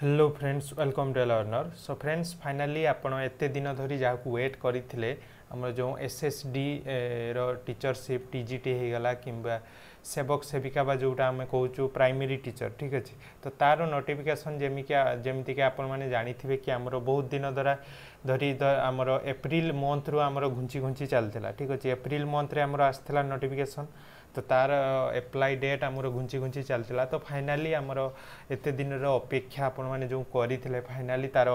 Hello friends welcome to learner. So friends finally आपण एते दिन धरी जहाँ वेट करते आम जो एसएसडी रो टीचरशिप टीजीटी होगला कि सेवक सेविका बा जोटा आम कहूँ प्राइमरी टीचर ठीक अच्छे तो तार नोटिफिकेशन जमीक आपण मैंने जानी कि आमर बहुत दिन द्वारा धरी आमर एप्रिल मंथ रू आमर घुंची घुंची चलता ठीक अच्छे एप्रिल मंथ रे आमर आसला नोटिफिकेशन तो तार एप्लाई डेट आमर घुंची घुंची चलता तो फाइनाली आमर एत दिन अपेक्षा आपण मैंने जो करते फाइनाली तार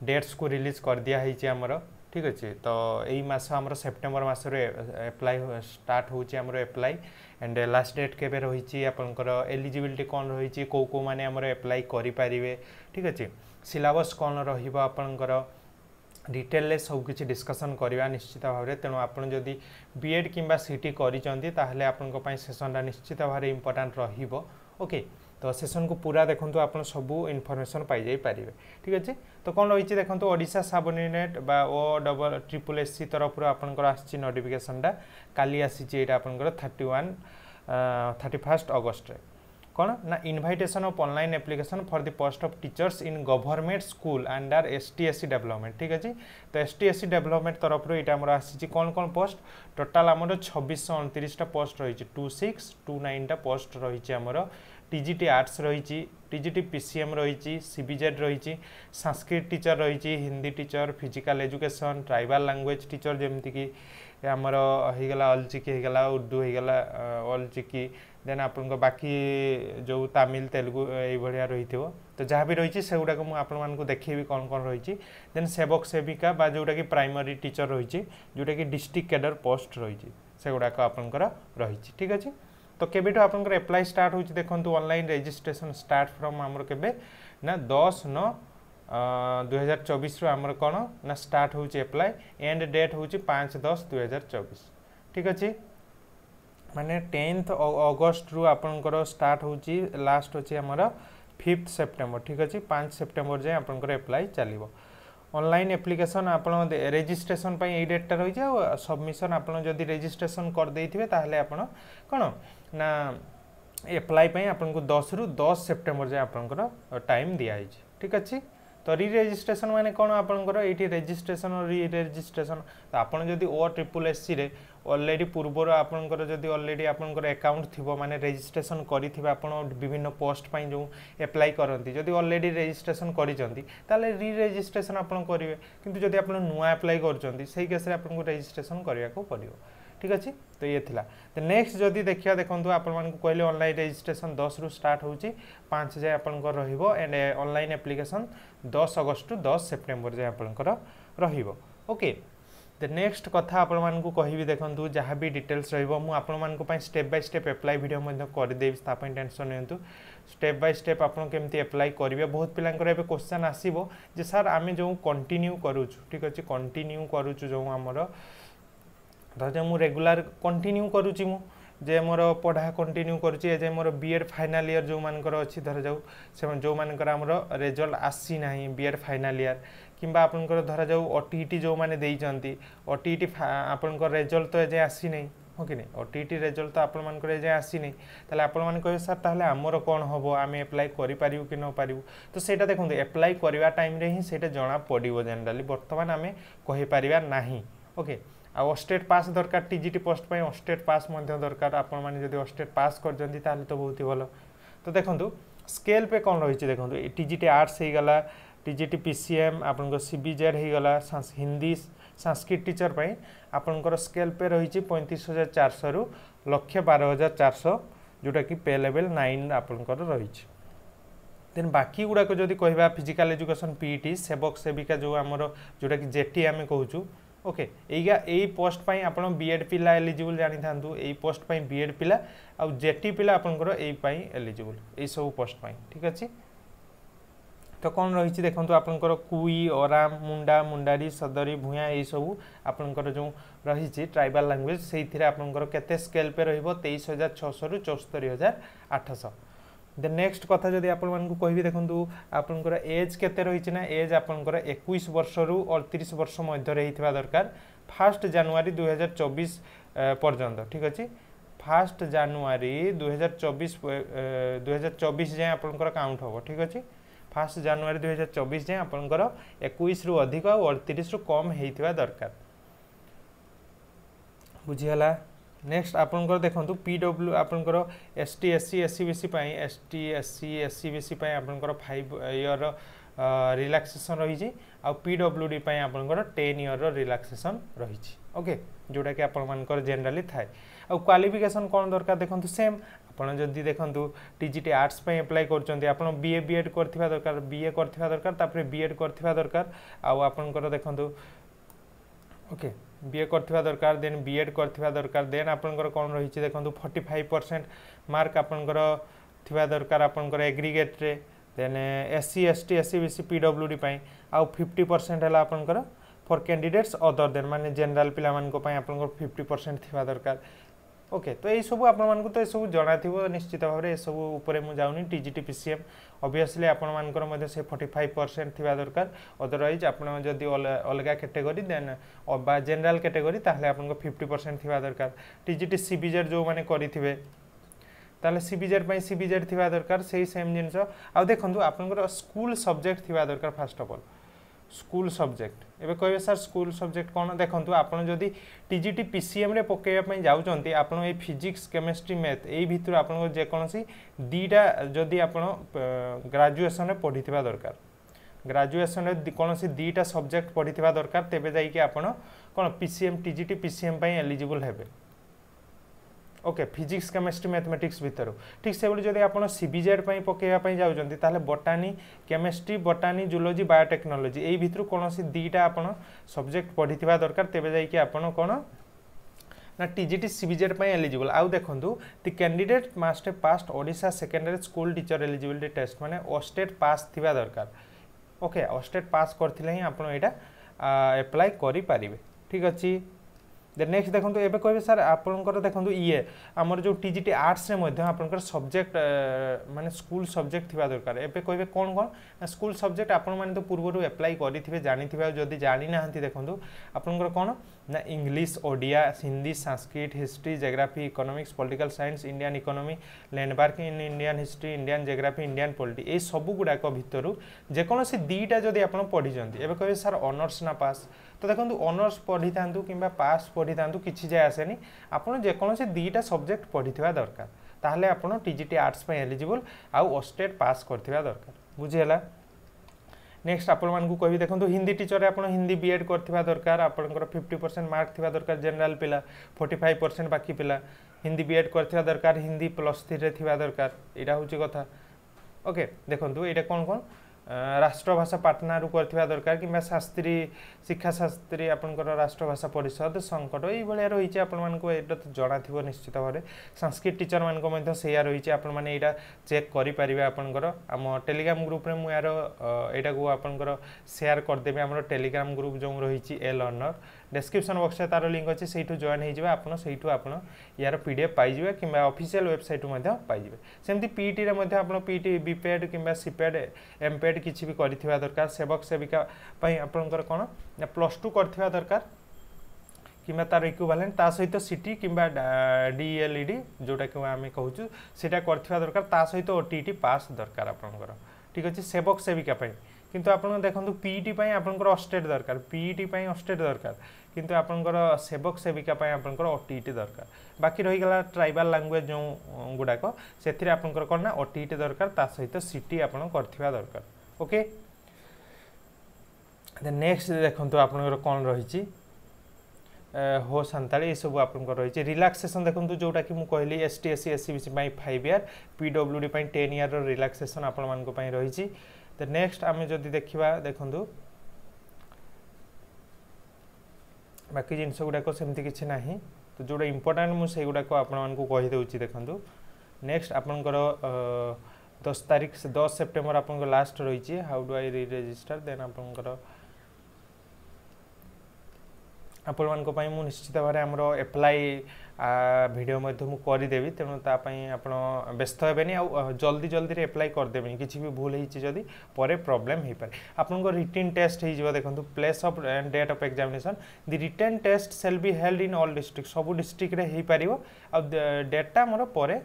डेट्स को रिलीज कर दिया आमर ठीक अच्छे तो यही मास आमर सेप्टेम्बर मस एप्लाई स्टार्ट होची आमर एप्लाई एंड लास्ट डेट केबे रही आपंकर एलिजिबिलिटी कौन रही कौ कौ माने आमर एप्लाई करें ठीक अच्छे सिलेबस कौन रहा डिटेल सबकि डिस्कसन करवा निश्चित भाव में तेणु आपड़ जदि बीएड किंबा सीटी करिसेंती ताहले आपन सेसनटा निश्चित भाव में इम्पोर्टाट रहिबो ओके तो सेसन को पूरा देखंतु आपन सबू इनफॉरमेशन पाई जाई पारिबे ठीक अच्छे तो कौन रही देखंतु ओडिशा सबऑर्डिनेट बा ओ डबल ट्रिपल एससी तरफ आपनकर आछि नोटिफिकेशनटा काली आछि एटा आपनकर 31 अगस्त रे कौन ना invitation of online application for the post of teachers in government school under STSC development ठीक अच्छे तो एसटीएससी डेवलपमेंट तरफ यहाँ आसी कौन कौन पोस्ट टोटाल आमर 2629 पोस्ट रही 2629 पोस्ट रही आमर टीजीटी आर्ट्स रही टीजीटी पीसीएम रही सीबीजेड रही संस्कृत टीचर रही Hindi teacher physical education tribal language teacher जमीक आमर होगला अलचिकी होगला उर्दू होगला अलचिकी देन आपन बाकी जो तमिल तेलुगु ये रही तो जहाँ भी रही से गुड़ाक मुझे देखी कौन कौन रही देन सेवक सेविका बा जोटा कि प्राइमरी टीचर रही जोटा कि डिस्ट्रिक्ट कैडर पोस्ट रही से गुड़ाक आपंकर रही ठीक अच्छे तो केबेठू आपंकर एप्लाई स्टार्ट हो देखो ऑनलाइन रजिस्ट्रेशन स्टार्ट फ्रॉम आमर केबे ना 10/9/2024 आमर कौन ना स्टार्ट हो एप्लाई एंड डेट हूँ 5/10/2024 ठीक अच्छे माने 10th अगस्त रु आपनकर स्टार्ट होची लास्ट होची हमर 5th सेप्टेम्बर ठीक अच्छे 5 सेप्टेम्बर जाए आपनकर एप्लाई चलिबो ऑनलाइन एप्लिकेशन आपन रजिस्ट्रेशन पई ए डेट रही है सबमिशन आपन जदि रजिस्ट्रेशन कर देथिबे ताहले आपन कोन ना एप्लाई पई आपन को 10 रु 10 सेप्टेम्बर जाए आपनकर टाइम दिया है ठीक अच्छे तो री रजिस्ट्रेशन माने कौन आपंकर ये रजिस्ट्रेशन और री रजिस्ट्रेशन तो आपन जदि ओ ट्रिपल एससी रे ऑलरेडी पूर्वर आपंकर जदि ऑलरेडी आपंकर अकाउंट थिबो माने रजिस्ट्रेशन करिथिबे आपन विभिन्न पोस्ट पई जो एप्लाई करंती जदि ऑलरेडी रजिस्ट्रेशन करिसंती ताले री रजिस्ट्रेशन आपन करिवे किंतु जदि आपन नुआ अप्लाई करचंती सही केस रे आपन को रजिस्ट्रेशन करिया को पड़िबो ठीक अच्छे तो ये थिला तो नेक्स्ट जदि देखिया देखंतु आपन मान को कहले ऑनलाइन रजिस्ट्रेशन 10 रु स्टार्ट होची 5 जाय आपनकर रहिबो एंड ऑनलाइन एप्लिकेशन 10 अगस्त टू 10 सेप्टेम्बर जाय आपनकर रहिबो ओके तो नेक्स्ट कथा आपण मान को कहिबी देखंतु जहाँ भी डिटेल्स रहिबो मु आपण मान को पई step by step apply video मध्ये कर देबी ता पई टेंशन नियंतु स्टेप बाय स्टेप आपण केमती अप्लाई करिवे बहुत पिलांकर एबे क्वेश्चन आसीबो जे सर आमे जो कंटिन्यू करूछु ठीक अछि कंटिन्यू करूछु जो हमर धर मु रेगुलर कंटिन्यू करूची मु जे मोर पढ़ा कंटिन्यू करुची जे मोर बीएड फाइनल ईयर जो मानकर अछि धर जाऊ से जो मानकर हमर रिजल्ट आसी नाही बीएड फाइनल ईयर किंबा आपनकर धर जाऊ ओटीटी जो माने देइचंती ओटीटी आपनकर रिजल्ट तो जे आसी नाही हो कि नहीं ओटीटी रिजल्ट तो आपण मानकर जे आसी नहीं ताले आपण मान कहे सर ताले हमर कोन हबो आमे अप्लाई करि पारिबो कि न पारिबो तो सेटा देखंतु अप्लाई करबा टाइम रे ही सेटा जणा पडिबो जनरली वर्तमान आमे कहि पारिबा नाही ओके आ स्टेट पास दरकार टीजीटी पोस्ट पे स्टेट पास दरकार आपण माने जदि स्टेट पास कर जंती ताले तो बहुत ही भलो तो देखंतु स्केल पे कौन रही देखंतु टीजीटी आर्ट्स हो गला टीजीटी पीसीएम आपन सीबीजेड हो गला हिंदी संस्कृत टीचर पे आपन स्केल पे रही 35,400 रु 1,12,400 जोटा कि पे लेवल 9 आपन रही देन बाकी गुड़ाक जदि कहबा फिजिकल एजुकेशन पीईटी सेवक सेविका जो आमर जोटा कि जेटी आमे कहूचु ओके यही पोस्ट पाई आपन बीएड पिला एलिजिबल जानी थांतु एई पोस्ट पाई बीएड पिला आ जेटी पिला आपनकर एई पाई एलिजिबल एई सब पोस्ट पाई ठीक अछि तो कौन रही देखंतु आपनकर कुई ओराम मुंडा मुंडारी सदरी भुया एई सब आपनकर जो रही ट्राइबल लैंग्वेज सेइथिरे आपनकर केते स्केल पे रहिबो 23,600 रु 74,800 द नेक्स्ट कथा जदि आपण मान को कहबी देखंतु आपनकर एज केते रही ना एज आपनकर 21 वर्ष रु 38 वर्ष मध्य रहितबा दरकार 1 जनवरी 2024 पर्यंत ठीक अछि 1 जनवरी 2024 जाए आपनकर काउंट होबो ठीक अछि 1 जनवरी 2024 जाए आपंकर 21 रु अधिक और 38 रु कम होता दरकार बुझीगला। नेक्स्ट आपंकर देखो पीडब्ल्यू आपंकर ST SC SC BC ST SC SC BC आपंकर 5 ईयर रिलैक्सेशन रही आ पीडब्ल्यूडी आपंकर 10 ईयर रिलैक्सेशन रही ओके जोटा कि आपंकर जनरली थाए आ क्वालिफिकेशन कौन दरकार देखो सेम आपड़ जदि देखो टीजीटी आर्ट्स एप्लाई कर बीए बीएड करथिबा दरकार बीए करथिबा दरकार तापर बीएड करथिबा दरकार आपंकर देखो ओके बीए करथिबा दरकार देन बीएड करथिबा दरकार देन आपंकर कौन रही देखो 45% मार्क आपंकर थिबा दरकार आपंकर एग्रीगेट रे then SC ST SC BC PWD आउ 50% है आपंकर फॉर कैंडिडेट्स अदर देन माने जनरल पिला मानको पई आपंकर 50% थिबा दरकार ओके तो ये सब आपको तो सब जना थो निश्चित भाव में सब उपर मुझे जाऊनी टीजीटी पीसीएम ऑब्वियसली आपंकर से 45% थिबा दरकार अदरवाइज आप जदि अलग कैटेगरी देन जनरल कैटेगरी ताहले आपनको 50% थिबा दरकार टीजीटी सीबीजेड जो माने करिथिबे ताले सीबीजेड सीबीजेड थिबा दरकार से सेम जिनस आ देखंतु आपनकर स्कूल सब्जेक्ट थिबा दरकार first of all school subject एबे कहबे सर स्कूल सब्जेक्ट कौन देखंतु आपन जदि टीजीटी पीसीएम रे पकेया पई जाउचंती आपन ए फिजिक्स केमिस्ट्री मैथ एई भितर आपन जे कोनसी दीटा जदि आपन ग्रेजुएशन रे पढिथिबा दरकार ग्रेजुएशन रे कोनसी दीटा सब्जेक्ट पढिथिबा दरकार तेबे जाई कि आपन कोन पीसीएम टीजीटी पीसीएम पई एलिजिबल हेबे ओके फिजिक्स केमिस्ट्री मैथमेटिक्स भितर ठीक से जब आप सीबीजेड पकड़ापी जाऊँगी ताहले बोटानी केमिस्ट्री बोटानी जूलोजी बायोटेक्नोलॉजी यही भितर कौन दीटा आप सब्जेक्ट पढ़ी दरकार तेज जाकि आपन कौन ना टीजीटी सीबीजेड एलिजिबल आउ देखूँ the candidate must past Odisha secondary school teacher eligibility test माने ओस्टेट पास थिबा दरकार ओके ओस्टेट पास करथिले ही आपन एटा अप्लाई करि पारिबे ठीक अछि। देन नेक्स्ट देखो ये कहे सर आपंकर देखो ये आमर जो टीजीटी आर्ट्स रे आपंकर सब्जेक्ट माने स्कूल सब्जेक्ट थिबा दरकार एबे कहे कौन कौन स्कूल सब्जेक्ट आपण माने तो पूर्व अप्लाई करिथिबे जानिथिबे जदि जानि नाहंती देखो आपंकर कौन ना English Odia Hindi Sanskrit history geography economics political science Indian economy landmark in Indian history Indian geography Indian polity ये सब गुड़ाक भितर जेकोसी दीटा जदि आप पढ़ी एबे कहे सर ऑनर्स ना पास तो देखो ऑनर्स पढ़ी था कि पास पढ़ी था किसी जाए आसेनी आपड़ जेकोसी दीटा सब्जेक्ट पढ़ी दरकार ताहले आपन टीजीटी आर्ट्स एलिजिबल आउ ओस्टेट पास करथिबा दरकार बुझीगला। नेक्स्ट आपको कहि देखो हिंदी टीचर आप हिंदी बीएड करथिबा दरकार आपनकर 50% मार्क थिबा दरकार जनरल पिला 45% बाकी पिला हिंदी बीएड करथिबा दरकार हिंदी +3 रे थिबा दरकार एटा होची कथा ओके देखो एटा कौन कौन राष्ट्रभाषा पाटना रु करथिबा दरकार कि शास्त्री शिक्षा शास्त्री आपनकर राष्ट्रभाषा परिषद संकट ये भाया रही आपको एटा तो जना थी निश्चित भाव में संस्कृत टीचर मानक से रही आपण मैंने यहाँ चेक करेंगे आपंकर आम टेलीग्राम ग्रुप में मुझे यहाँ को आपंकर सेयार करदेवी आम टेलीग्राम ग्रुप जो रही ए लर्नर डिस्क्रिप्शन बॉक्स में तार लिंक अच्छे से जॉइन हो आपड़ से यार पीडीएफ पाइबे कि ऑफिशियल वेबसाइट पाइबे सेमती पीटी आप पीटी बीपेड कि सीपेड एमपेड किसी भी करा दरकार सेवक सेविका आपंकर कौन +2 करथिबा दरकार कि तार इक्विवेलेंट ता सहित सीटी कि डीएलईडी जोटा कि आम कहूँ सीटा करथिबा दरकार ता सहित ओटीटी पास दरकार आपंकर ठीक अच्छे सेवक सेविका किंतु आप देखो पीईटी आपंकर ओस्टेट दरकार पीईटी ओस्टेट दरकार किंतु आपंकर सेवक सेविका आपंकर ओटीटी दरकार बाकी रहीगला ट्राइबल लैंग्वेज जो गुड़ाक से आपंकर कौन ना ओटीटी दरकार ता सहित सीटी आपन करथिबा दरकार ओके। नेक्स्ट देखो आपंकर कौन रही हो सांताली ये सब आप रही रिलैक्सेशन देखो जोटा कि मुझे कहली ST SC SC BC 5 year PWD 10 year relaxation आपण मानक रही। तो नेक्स्ट आम जदि देखा देखो बाकी जिनस गुड़ाक सेमती किसी ना तो जोटा इंपोर्टाट मुझे गुड़ाक आपको देखो नेक्स्ट आपंकर 10 तारीख 10 सेप्टेम्बर आप लास्ट रही हाउ डू आई री रजिस्टर देन आपंकर आपण मानक निश्चित भाव में आमर एप्लाई वीडियो करदेवी तेणु तापाई आप व्यस्त हेनी जल्दी जल्दी एप्लाई करदेवी किसी भी भूल होती पर प्रोब्लेम हो पाए आपन रिटन टेस्ट हो देखो place of and date of examination the written test shall be held in all district sub district रे हो पार डेटा मोर पर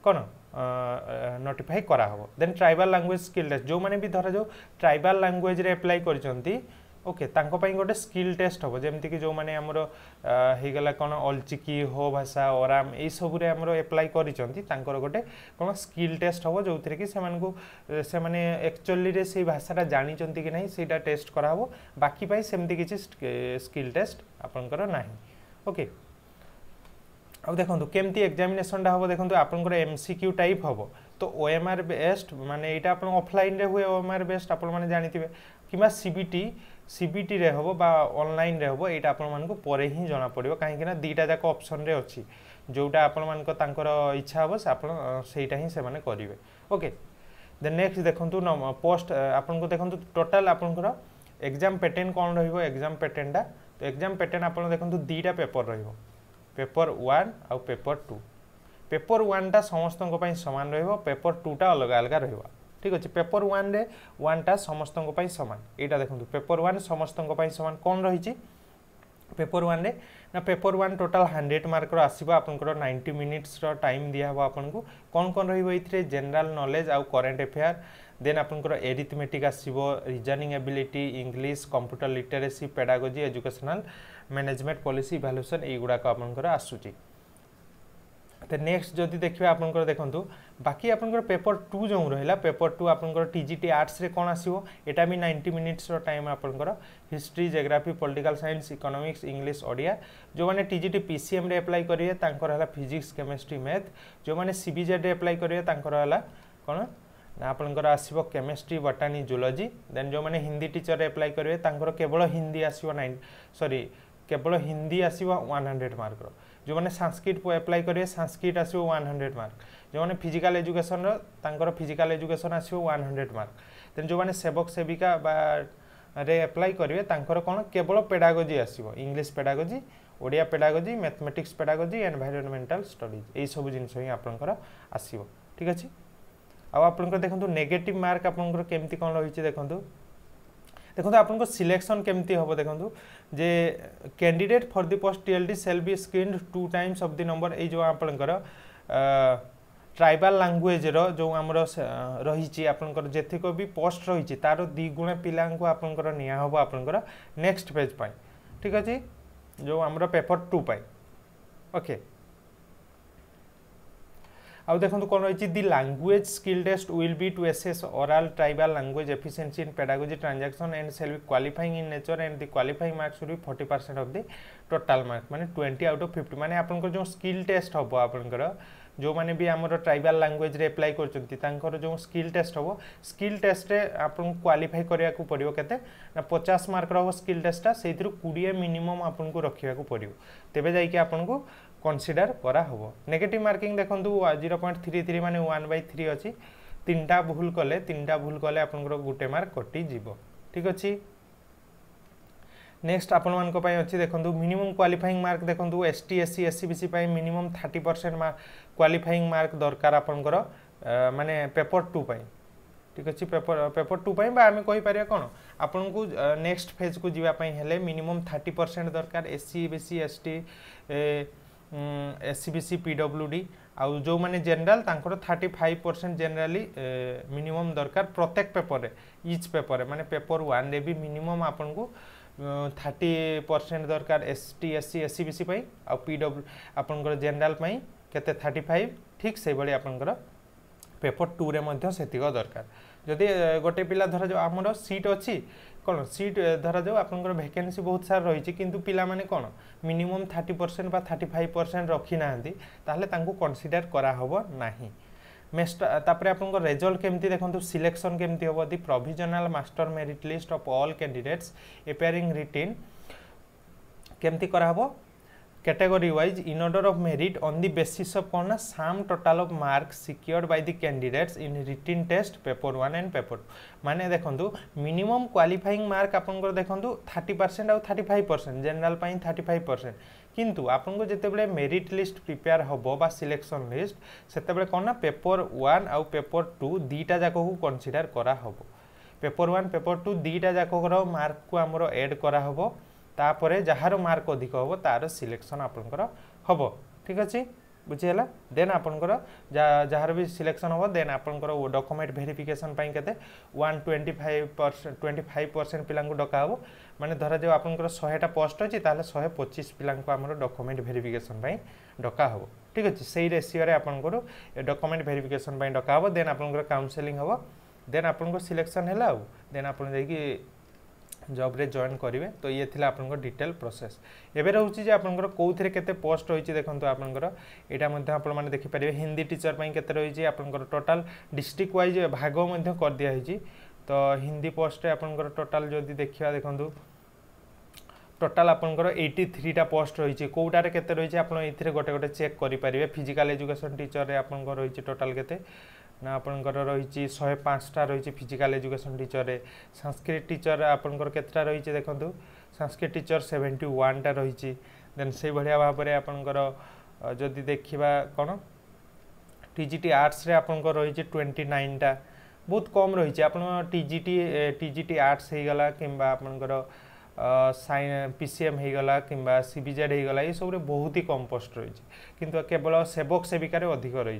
कौन नोटिफाई करा हो। Then tribal language skill test जो माने भी धरा जो ट्राइबल लैंग्वेज रे अप्लाई करचंती ओके तांको पई गोटे स्किल टेस्ट हो जेमति कि जो माने हमरो हे गला कोन अलचिकी हो भाषा ओराम ए सब रे हमरो अप्लाई करिचंती तांकर गोटे कोन स्किल टेस्ट हो जोथरे कि से माने एक्चुअली रे से भाषाटा जानि चंती कि नहीं सेटा टेस्ट करा हो बाकी पई सेमति किछि स्किल टेस्ट आपनकर नाही ओके। अब देखो केमती एग्जामिनेशन टा हम देखो आपंकर एमसीक्यू टाइप हम तो ओएमआर बेस्ट माने यहाँ आप ऑफलाइन रे हुए ओएमआर बेस्ट आप जानी कि सीबीटी रे हम बा ऑनलाइन रे हम यहाँ आपको पर ही जना पड़ो कहीं दीटा जाक ऑप्शन रे अच्छी जोटा आपंकर इच्छा हम सेटा ही से करेंगे ओके। देन नेक्स्ट देखो पोस्ट आपको देखो टोटाल आपंकर एग्जाम पैटर्न कौन रही एग्जाम पैटर्नटा तो एग्जाम पैटर्न आप देखो दीटा पेपर रही पेपर 1 आउ पेपर 2 पेपर 1 टा समस्त सामान रहिबो पेपर 2 टा अलग अलग रहिबो ठीक अछि। पेपर 1 रे 1 टा समस्त सामान एटा देखंतु पेपर 1 समस्त सामान कोन रहिछि पेपर 1 रे ना पेपर 1 टोटल 100 मार्क रो आसीबो आपनकर 90 मिनिट्स रो टाइम दिया हो आपनको कोन कोन रहिबो इथरे जनरल नॉलेज आउ करंट अफेयर देन आपनकर एरिथमेटिक आसीबो reasoning ability English computer literacy pedagogy educational management policy evaluation ए गुडा का आपनकर आसुची। तो नेक्स्ट जदि देखिए आपनकर देखंतु बाकी आपनकर पेपर 2 जो रहिला पेपर 2 आपनकर टीजीटी आर्ट्स रे कोन आसीबो एटा भी 90 मिनिट्स रो टाइम आपनकर history geography political science economics English Odia जो माने टीजीटी पीसीएम रे अप्लाई करिए तांकर हला फिजिक्स केमिस्ट्री मैथ जो माने सीबीजेड रे अप्लाई करिए तांकर हला कोन आपनकर आसीबो केमिस्ट्री बॉटनी जूलॉजी देन जो माने हिंदी टीचर रे अप्लाई करिए तांकर केवल हिंदी आसीबो 9 सॉरी केवल हिंदी आसीबो 100 मार्क रो जो माने संस्कृत को अप्लाई करिए संस्कृत आसीबो 100 मार्क जो माने फिजिकल एजुकेशन रो तांकर फिजिकल एजुकेशन आसीबो 100 मार्क देन जो माने सेवक सेविका बा रे अप्लाई करिए तांकर कोन केवल पेडागोजी आसीबो English pedagogy Odia pedagogy mathematics pedagogy environmental studies ए सब जिंस ही आपनकर आसीबो ठीक अछि। आ आपनकर देखंतु नेगेटिव मार्क आपनकर केमती कोन रहिछि देखंतु देखो आपको सिलेक्शन केमती हम देखो जे candidate for the post TLD shall be screened 2 times of the number ए जो आपनकर ट्राइबल लैंग्वेज रो जो हमर रही आपनकर जेथिक भी पोस्ट रही तार 2 गुण पिला को आपनकर निया हबो आपनकर नेक्स्ट पेज पाई ठीक अछि जो हमर पेपर 2 पाई ओके। आउ देखो कौन रही the language skill test will be to assess oral tribal language efficiency in pedagogy transaction and shall be qualifying in nature and the qualifying marks will be 40% of the total mark माने 20 out of 50 माने आपनकर जो skill test हबो आपनकर जो माने भी हमर ट्राइबल लैंग्वेज रे अप्लाई करचंती तांकर जो स्किल टेस्ट हबो स्किल टेस्ट रे आपन क्वालिफाई करिया को पड़ियो केते ना 50 मार्क रो स्किल टेस्टटा सेथिरु 20 मिनिमम आपन को रखिया को पड़ियो तेबे जाई कि आपन को कंसीडर करा होबो। नेगेटिव मार्किंग देखंतु 0.33 माने 1/3 अछि तीनटा भूल कले आपनकर गुटे मार्क कटि जीवो ठीक अछि। नेक्स्ट आपण मान को पय अछि देखंतु मिनिमम क्वालिफाइंग मार्क देखंतु एसटी एससी एससीबीसी पय मिनिमम 30% मार्क क्वालिफाइंग मार्क दरकार आपनकर माने पेपर 2 पय ठीक अछि पेपर 2 पय बा आमे कहि पारिया कोन आपन को नेक्स्ट फेज को जीवा पय हेले मिनिमम 30% दरकार SC BC ST SCBC PWD आउ जो माने जनरल तांकर 35% जनरली मिनिमम दरकार प्रत्येक पेपर रे ईच पेपर माने पेपर 1 रे भी मिनिमम आपन को 30% दरकार एसटी एससी एससीबीसी पई आ पीडब्ल्यू आपनकर जनरल पई केते 35 ठीक से बळी आपनकर पेपर 2 रे मध्ये सेतिक दरकार जदि गोटे पिला धरा जो हमरो सीट अछि कोन सीट धरा जो आपनकर वैकेंसी बहुत सार रही किंतु पिला माने कोन मिनिमम 30% बा 35% रखी नांती ताहले तांको कंसीडर करा होबो नाही। मेस्ट तापरे आपनको रिजल्ट केमती देखंतु सिलेक्शन केमती होबो the provisional master merit list of all candidates appearing written केमती करा होबो category wise in order of merit on the basis of kona sum total of marks secured by the candidates in written test paper 1 and paper 2 माने देखंतु minimum qualifying mark आपनकर देखंतु 30% और 35% general पई 35% किंतु आपनको जेते बेले मेरिट लिस्ट प्रिपेयर होबो बा सिलेक्शन लिस्ट सेते बेले कोना पेपर 1 और पेपर 2 दीटा जाको को कंसीडर करा होबो पेपर 1 पेपर 2 दीटा जाको रो मार्क को हमरो ऐड करा होबो तापरे जहार मार्क अधिक होबो तार सिलेक्शन आपनकर होबो ठीक अछि बुझीगला देन आपनकर जार भी सिलेक्शन हम देन आपनकर डॉक्यूमेंट वेरिफिकेशन पाई केते 125% पिला डका हम माने धरा जो आपनकर 100टा पोस्ट अछि ताले 125 पिला हमर डॉक्यूमेंट वेरिफिकेशन पाई डका हम ठीक अछि सेही रेशियो रे आपनकर डॉक्यूमेंट वेरिफिकेशन पाई डका हम देन आपनकर काउंसलिंग हम देन आपनकर सिलेक्शन हैला देन आपन जाई कि जॉब रे जॉइन करेंगे तो ये थिला आपनकर डिटेल प्रोसेस एबे रहउची जे आपनकर कोउथिरे केते पोस्ट होईची देखंतु आपनकर एटा मध्ये आपन माने देखि परिबे हिंदी टीचर पई केते रहिची आपनकर टोटल डिस्ट्रिक्ट वाइज भाग मध्ये कर दिया हिची तो हिंदी पोस्ट रे आपनकर टोटल जदी देखिबा देखंतु टोटल आपनकर 83 टा पोस्ट रहिची कोउटा रे केते रहिची आपन इथिरे गोटे गोटे चेक करि परिबे फिजिकल एजुकेशन टीचर रे आपनकर रहिची टोटल केते ना आपनकर रहिची 105 टा रहिची फिजिकल एजुकेशन टीचर रे संस्कृत टीचर आपनकर केतटा रहिची देखंतु संस्कृत टीचर 71 टा रहिची देन से बढ़िया भाव रे आपनकर जदी देखिबा कोन टीजीटी आर्ट्स रे आपनकर रहिची 29 टा बहुत कम रहिची आपन टीजीटी आर्ट्स हे गला किंबा आपनकर पीसीएम हो गला किंबा सीबीजेड हो गला ये सब रे बहुत ही कम पोस्ट रही किंतु केवल सेवक सेविका रे अधिक रही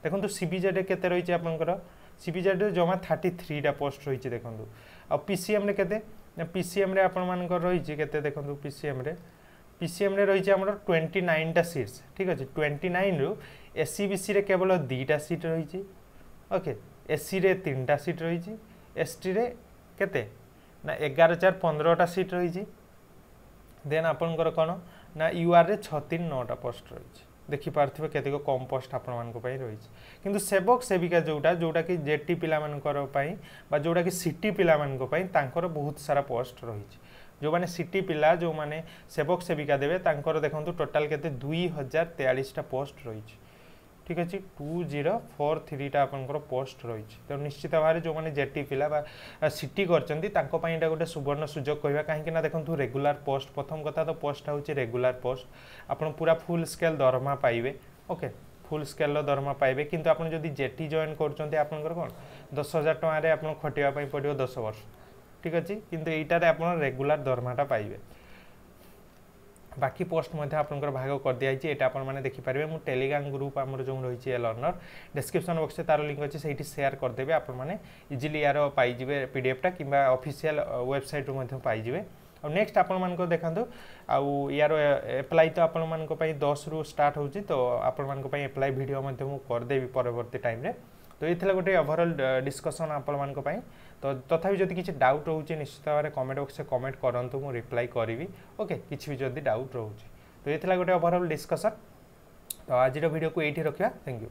देखो सीबीजेड केते रही आपनकर सीबीजेड रे जमा 33 टा पोस्ट रही देखो आ पीसीएम रे केते पीसीएम रे आपन मानकर रही केते देखो पीसीएम रे रही हमर 29 टा सीट्स ठीक अछि 29 रु एससीबीसी रे केवल 2 टा सीट रही ओके एससी रे 3 टा सीट रही एसटी रे केते ना 11,415 टा सीट रही देन आपनकर कौन ना यूआर रे 639 टा पोस्ट रही देखि पारथिबे केतेक कम पोस्ट आपण मानको पई रही किंतु सेवक सेविका जोटा कि जेटी पिला मानकर पई बा जोटा कि सिटी पिला मानको पई तांकर बहुत सारा पोस्ट रही जो माने सिटी पिला जो माने सेवक सेविका देबे तांकर देखंतु टोटल केते 2043 टा पोस्ट रही ठीक अछि 2043 टा आपनकर पोस्ट रही तो निश्चित भाव जो माने जेटी पिला बा सिटी करचंती तांको पई एटा गोटे सुवर्ण सुजोग कहबा काहे कि ना देखंतु रेगुलर पोस्ट प्रथम कथा तो पोस्ट होची रेगुलर पोस्ट आपन पूरा फुल स्केल दरमा पाइबे ओके फुल स्केल रो दरमा पाइबे किंतु आपन जदी जेटी जॉइन करचंती आपनकर कोन 10,000 टका रे आपन खटिया पई पडियो 10 वर्ष ठीक अछि किंतु एटा रे आपन रेगुलर दरमाटा पाइबे बाकी पोस्ट मध्ये आपनकर भाग कर दिया है एटा अपन माने देखि पारिबे मु टेलीग्राम ग्रुप हमर जो रही है लर्नर डिस्क्रिप्शन बॉक्स तार लिंक अछि सेठी शेयर कर देबे अपन माने इजीली यार पाई जिवे पीडीएफ टा किबा ऑफिशियल वेबसाइट मध्ये पाई जिवे और नेक्स्ट अपन मान को देखंतु आ यार अप्लाई तो अपन मान को पई 10 रु स्टार्ट होची तो अपन मान को पई अप्लाई वीडियो मध्ये मु कर देबी परवर्ती टाइम रे तो एथिला गोटे ओवरऑल डिस्कशन अपन मान को पई तो तथापि जदि किसी डाउट रोचे निश्चित भाव में कमेंट बॉक्स में कमेंट करंतु मु रिप्लाई करी ओके किसी भी जदि डाउट रोचे तो ये गोटे ओवरऑल डिस्कशन तो आज वीडियो को ये रखा थैंक यू।